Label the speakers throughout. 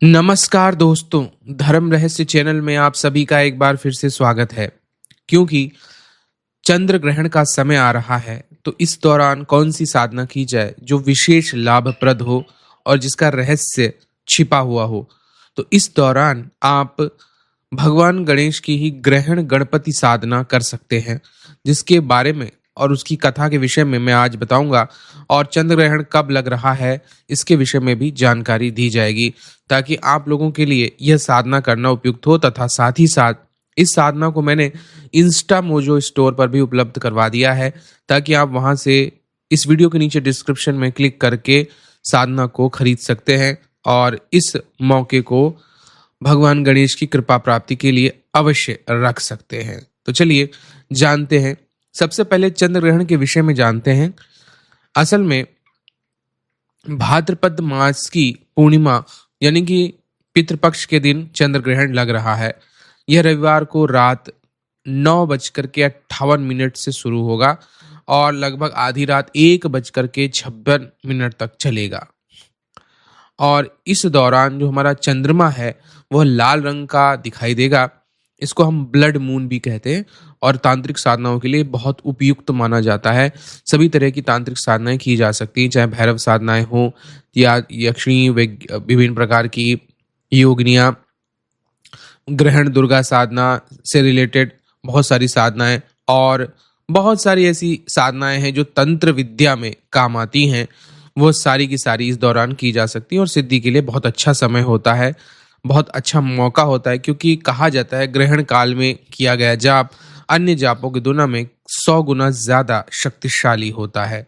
Speaker 1: नमस्कार दोस्तों, धर्म रहस्य चैनल में आप सभी का एक बार फिर से स्वागत है। क्योंकि चंद्र ग्रहण का समय आ रहा है, तो इस दौरान कौन सी साधना की जाए जो विशेष लाभप्रद हो और जिसका रहस्य छिपा हुआ हो। तो इस दौरान आप भगवान गणेश की ही ग्रहण गणपति साधना कर सकते हैं, जिसके बारे में और उसकी कथा के विषय में मैं आज बताऊंगा। और चंद्र ग्रहण कब लग रहा है, इसके विषय में भी जानकारी दी जाएगी, ताकि आप लोगों के लिए यह साधना करना उपयुक्त हो। तथा साथ ही साथ इस साधना को मैंने इंस्टा मोजो स्टोर पर भी उपलब्ध करवा दिया है, ताकि आप वहां से इस वीडियो के नीचे डिस्क्रिप्शन में क्लिक करके साधना को खरीद सकते हैं और इस मौके को भगवान गणेश की कृपा प्राप्ति के लिए अवश्य रख सकते हैं। तो चलिए जानते हैं। सबसे पहले चंद्र ग्रहण के विषय में जानते हैं। असल में भाद्रपद मास की पूर्णिमा यानी कि पितृपक्ष के दिन चंद्र ग्रहण लग रहा है। यह रविवार को रात 9:58 से शुरू होगा और लगभग आधी रात 1:56 तक चलेगा। और इस दौरान जो हमारा चंद्रमा है वह लाल रंग का दिखाई देगा। इसको हम ब्लड मून भी कहते हैं और तांत्रिक साधनाओं के लिए बहुत उपयुक्त माना जाता है। सभी तरह की तांत्रिक साधनाएं की जा सकती हैं, चाहे भैरव साधनाएं हो या यक्षिणी विभिन्न प्रकार की योगनियां, ग्रहण दुर्गा साधना से रिलेटेड बहुत सारी साधनाएं और बहुत सारी ऐसी साधनाएं हैं जो तंत्र विद्या में काम आती हैं। वो सारी की सारी इस दौरान की जा सकती हैं और सिद्धि के लिए बहुत अच्छा समय होता है, बहुत अच्छा मौका होता है। क्योंकि कहा जाता है ग्रहण काल में किया गया जाप अन्य जापों की तुलना में 100 गुना ज्यादा शक्तिशाली होता है।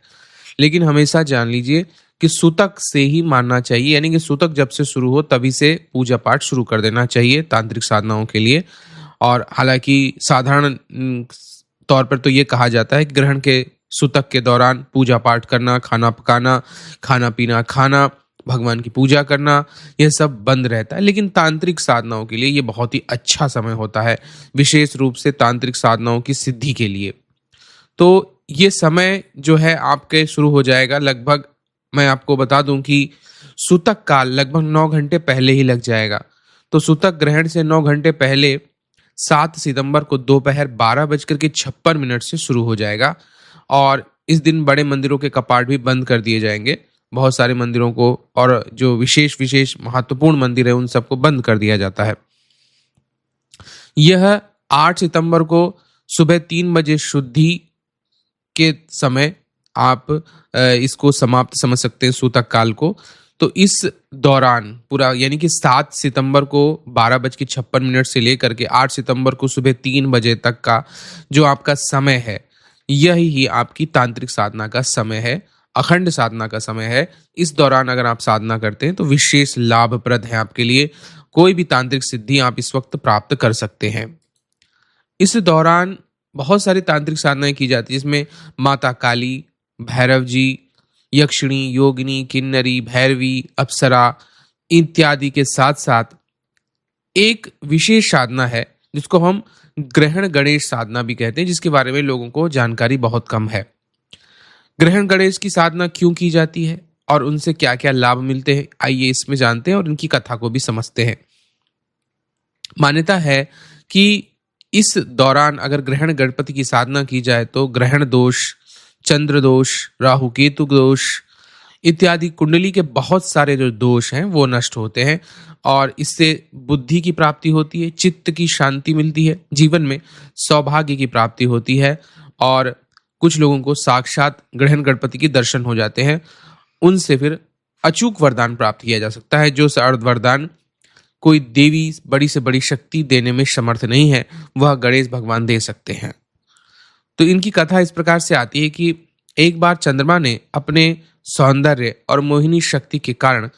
Speaker 1: लेकिन हमेशा जान लीजिए कि सूतक से ही मानना चाहिए, यानी कि सूतक जब से शुरू हो तभी से पूजा पाठ शुरू कर देना चाहिए तांत्रिक साधनाओं के लिए। और हालांकि साधारण तौर पर तो ये कहा जाता है कि ग्रहण के सूतक के दौरान पूजा पाठ करना, खाना पकाना, खाना पीना खाना, भगवान की पूजा करना, यह सब बंद रहता है। लेकिन तांत्रिक साधनाओं के लिए ये बहुत ही अच्छा समय होता है, विशेष रूप से तांत्रिक साधनाओं की सिद्धि के लिए। तो ये समय जो है आपके शुरू हो जाएगा लगभग, मैं आपको बता दूं कि सूतक काल लगभग 9 घंटे पहले ही लग जाएगा। तो सूतक ग्रहण से 9 घंटे पहले 7 सितंबर को दोपहर 12:56 से शुरू हो जाएगा। और इस दिन बड़े मंदिरों के कपाट भी बंद कर दिए जाएंगे। बहुत सारे मंदिरों को और जो विशेष विशेष महत्वपूर्ण मंदिर है उन सबको बंद कर दिया जाता है। यह 8 सितंबर को सुबह 3 बजे शुद्धि के समय आप इसको समाप्त समझ सकते हैं सूतक काल को। तो इस दौरान पूरा यानी कि 7 सितंबर को 12:56 से लेकर के 8 सितंबर को सुबह 3 बजे तक का जो आपका समय है, यही ही आपकी तांत्रिक साधना का समय है, अखंड साधना का समय है। इस दौरान अगर आप साधना करते हैं तो विशेष लाभप्रद है आपके लिए। कोई भी तांत्रिक सिद्धि आप इस वक्त प्राप्त कर सकते हैं। इस दौरान बहुत सारी तांत्रिक साधनाएं की जाती है, जिसमें माता काली, भैरव जी, यक्षिणी, योगिनी, किन्नरी, भैरवी, अप्सरा इत्यादि के साथ साथ एक विशेष साधना है जिसको हम ग्रहण गणेश साधना भी कहते हैं, जिसके बारे में लोगों को जानकारी बहुत कम है। ग्रहण गणेश की साधना क्यों की जाती है और उनसे क्या क्या लाभ मिलते हैं, आइए इसमें जानते हैं और इनकी कथा को भी समझते हैं। मान्यता है कि इस दौरान अगर ग्रहण गणपति की साधना की जाए तो ग्रहण दोष, चंद्र दोष, राहु केतु दोष इत्यादि कुंडली के बहुत सारे जो दोष हैं वो नष्ट होते हैं और इससे बुद्धि की प्राप्ति होती है, चित्त की शांति मिलती है, जीवन में सौभाग्य की प्राप्ति होती है और कुछ लोगों को साक्षात ग्रहण गणपति के दर्शन हो जाते हैं। उनसे फिर अचूक वरदान प्राप्त किया जा सकता है, जो वरदान कोई देवी बड़ी से बड़ी शक्ति देने में समर्थ नहीं है, वह गणेश भगवान दे सकते हैं। तो इनकी कथा इस प्रकार से आती है कि एक बार चंद्रमा ने अपने सौंदर्य और मोहिनी शक्ति के कारण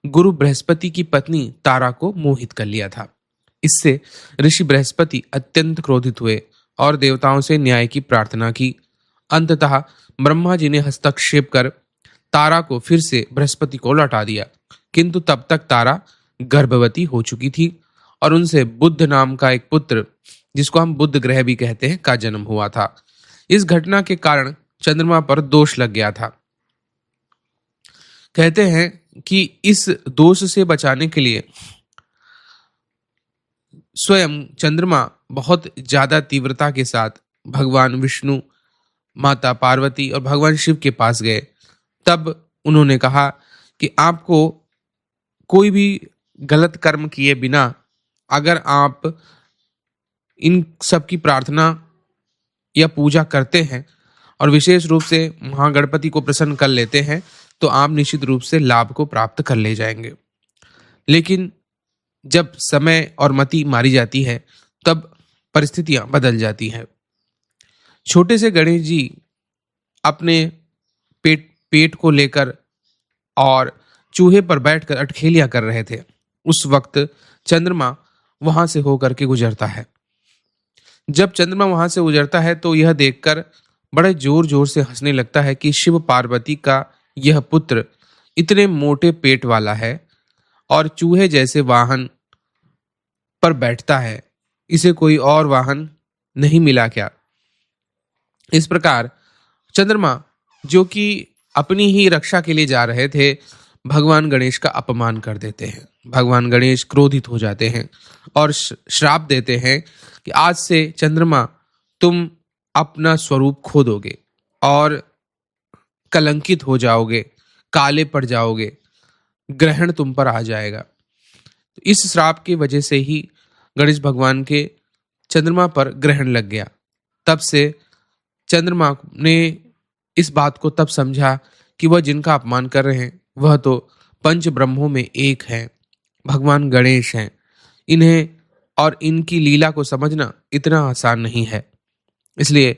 Speaker 1: गुरु बृहस्पति की पत्नी तारा को मोहित कर लिया था। इससे ऋषि बृहस्पति अत्यंत क्रोधित हुए और देवताओं से न्याय की प्रार्थना की। अंततः ब्रह्मा जी ने हस्तक्षेप कर तारा को फिर से बृहस्पति को लौटा दिया, किंतु तब तक तारा गर्भवती हो चुकी थी और उनसे बुध नाम का एक पुत्र, जिसको हम बुध ग्रह भी कहते हैं, का जन्म हुआ था। इस घटना के कारण चंद्रमा पर दोष लग गया था। कहते हैं कि इस दोष से बचाने के लिए स्वयं चंद्रमा बहुत ज्यादा तीव्रता के साथ भगवान विष्णु, माता पार्वती और भगवान शिव के पास गए। तब उन्होंने कहा कि आपको कोई भी गलत कर्म किए बिना अगर आप इन सब की प्रार्थना या पूजा करते हैं और विशेष रूप से महागणपति को प्रसन्न कर लेते हैं तो आप निश्चित रूप से लाभ को प्राप्त कर ले जाएंगे। लेकिन जब समय और मति मारी जाती है तब परिस्थितियां बदल जाती हैं। छोटे से गणेश जी अपने पेट को लेकर और चूहे पर बैठकर अटखेलियां कर रहे थे। उस वक्त चंद्रमा वहां से होकर के गुजरता है। जब चंद्रमा वहां से गुजरता है तो यह देखकर बड़े जोर जोर से हंसने लगता है कि शिव पार्वती का यह पुत्र इतने मोटे पेट वाला है और चूहे जैसे वाहन पर बैठता है, इसे कोई और वाहन नहीं मिला क्या? इस प्रकार चंद्रमा, जो कि अपनी ही रक्षा के लिए जा रहे थे, भगवान गणेश का अपमान कर देते हैं। भगवान गणेश क्रोधित हो जाते हैं और श्राप देते हैं कि आज से चंद्रमा तुम अपना स्वरूप खो दोगे और कलंकित हो जाओगे, काले पड़ जाओगे, ग्रहण तुम पर आ जाएगा। इस श्राप की वजह से ही गणेश भगवान के चंद्रमा पर ग्रहण लग गया। तब से चंद्रमा ने इस बात को तब समझा कि वह जिनका अपमान कर रहे हैं वह तो पंच ब्रह्मों में एक है, भगवान गणेश हैं। इन्हें और इनकी लीला को समझना इतना आसान नहीं है। इसलिए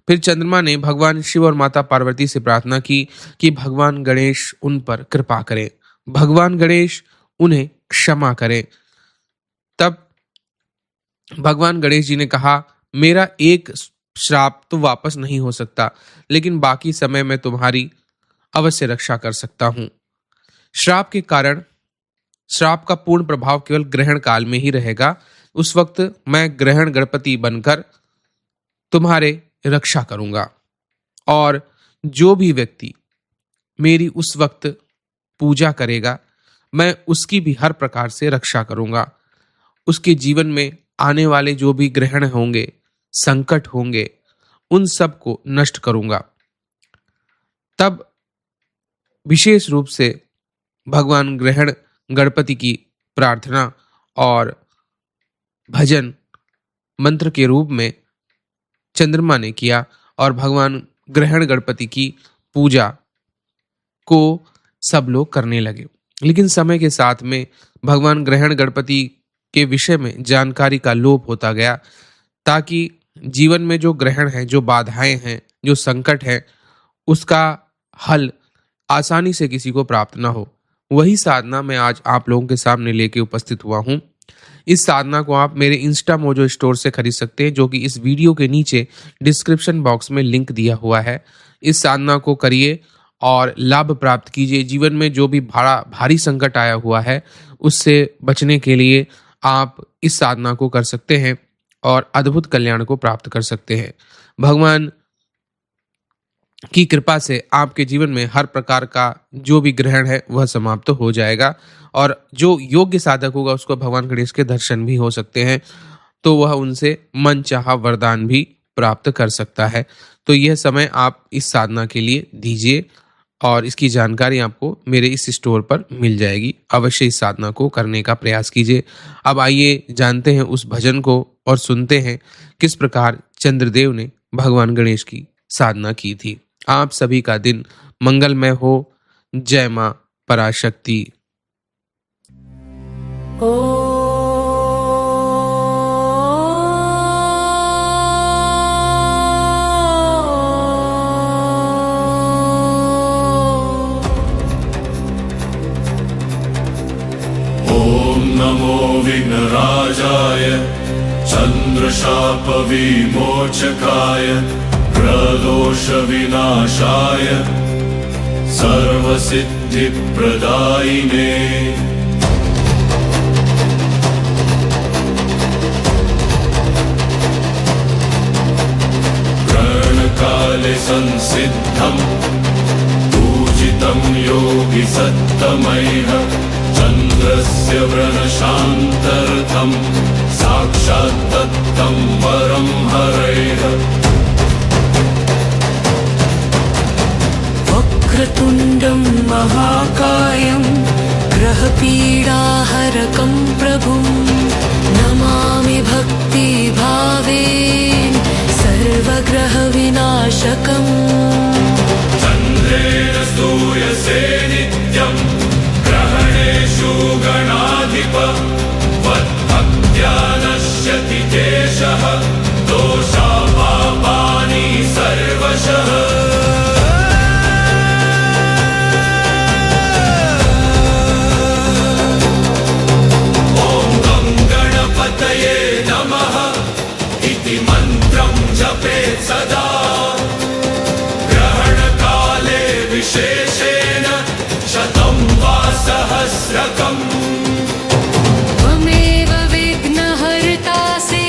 Speaker 1: फिर चंद्रमा ने भगवान शिव और माता पार्वती से प्रार्थना की कि भगवान गणेश उन पर कृपा करें, भगवान गणेश उन्हें क्षमा करें। तब भगवान गणेश जी ने कहा, मेरा एक श्राप तो वापस नहीं हो सकता, लेकिन बाकी समय मैं तुम्हारी अवश्य रक्षा कर सकता हूं। श्राप के कारण श्राप का पूर्ण प्रभाव केवल ग्रहण काल में ही रहेगा। उस वक्त मैं ग्रहण गणपति बनकर तुम्हारे रक्षा करूंगा और जो भी व्यक्ति मेरी उस वक्त पूजा करेगा मैं उसकी भी हर प्रकार से रक्षा करूंगा। उसके जीवन में आने वाले जो भी ग्रहण होंगे, संकट होंगे, उन सब को नष्ट करूंगा। तब विशेष रूप से भगवान ग्रहण गणपति की प्रार्थना और भजन मंत्र के रूप में चंद्रमा ने किया और भगवान ग्रहण गणपति की पूजा को सब लोग करने लगे। लेकिन समय के साथ में भगवान ग्रहण गणपति के विषय में जानकारी का लोप होता गया, ताकि जीवन में जो ग्रहण है, जो बाधाएं हैं, जो संकट है, उसका हल आसानी से किसी को प्राप्त ना हो। वही साधना मैं आज आप लोगों के सामने लेके उपस्थित हुआ हूं। इस साधना को आप मेरे इंस्टा मोजो स्टोर से खरीद सकते हैं, जो कि इस वीडियो के नीचे डिस्क्रिप्शन बॉक्स में लिंक दिया हुआ है। इस साधना को करिए और लाभ प्राप्त कीजिए। जीवन में जो भी भारी संकट आया हुआ है उससे बचने के लिए आप इस साधना को कर सकते हैं और अद्भुत कल्याण को प्राप्त कर सकते हैं। भगवान की कृपा से आपके जीवन में हर प्रकार का जो भी ग्रहण है वह समाप्त हो जाएगा और जो योग्य साधक होगा उसको भगवान गणेश के दर्शन भी हो सकते हैं, तो वह उनसे मन चाहा वरदान भी प्राप्त कर सकता है। तो यह समय आप इस साधना के लिए दीजिए और इसकी जानकारी आपको मेरे इस स्टोर पर मिल जाएगी। अवश्य इस साधना को करने का प्रयास कीजिए। अब आइए जानते हैं उस भजन को और सुनते हैं किस प्रकार चंद्रदेव ने भगवान गणेश की साधना की थी। आप सभी का दिन मंगलमय हो। जय मां पराशक्ति।
Speaker 2: ओम नमो विघ्नराजाय चंद्रशाप विमोचकाय प्रदोष विनाशाय सर्वसिद्धि प्रदायिने ग्रहण काले संसिद्धं पूजितं संयोगी सत्तमैः चन्द्रस्य व्रणशान्तर्थं साक्षात् दत्तं वरं हरैः
Speaker 3: वक्रतुण्डं महाकायं ग्रहपीडाहरकं प्रभुं नमामि भक्तिभावेन सर्वग्रहविनाशकम्
Speaker 2: चन्द्रेण स्तूयसे नित्यं ग्रहणेषु गणाधिप त्वद्भक्त्या नश्यति केशः दोषापापानि सर्वशः जपेत् सदा ग्रहणकाले विशेषेण शतं वा सहस्रकम्
Speaker 3: त्वमेव विघ्नहर्तासि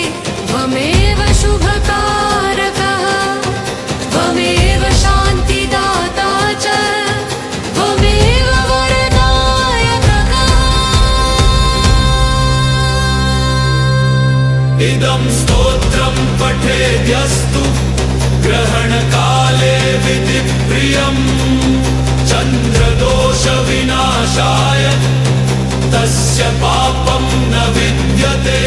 Speaker 3: त्वमेव शुभकारकः त्वमेव शान्तिदाता च त्वमेव वरदायकः
Speaker 2: इदं स्तोत्रं पठेद्यस्तु ग्रहणकाले विधिप्रियम् चन्द्रदोषविनाशाय तस्य पापं न विद्यते।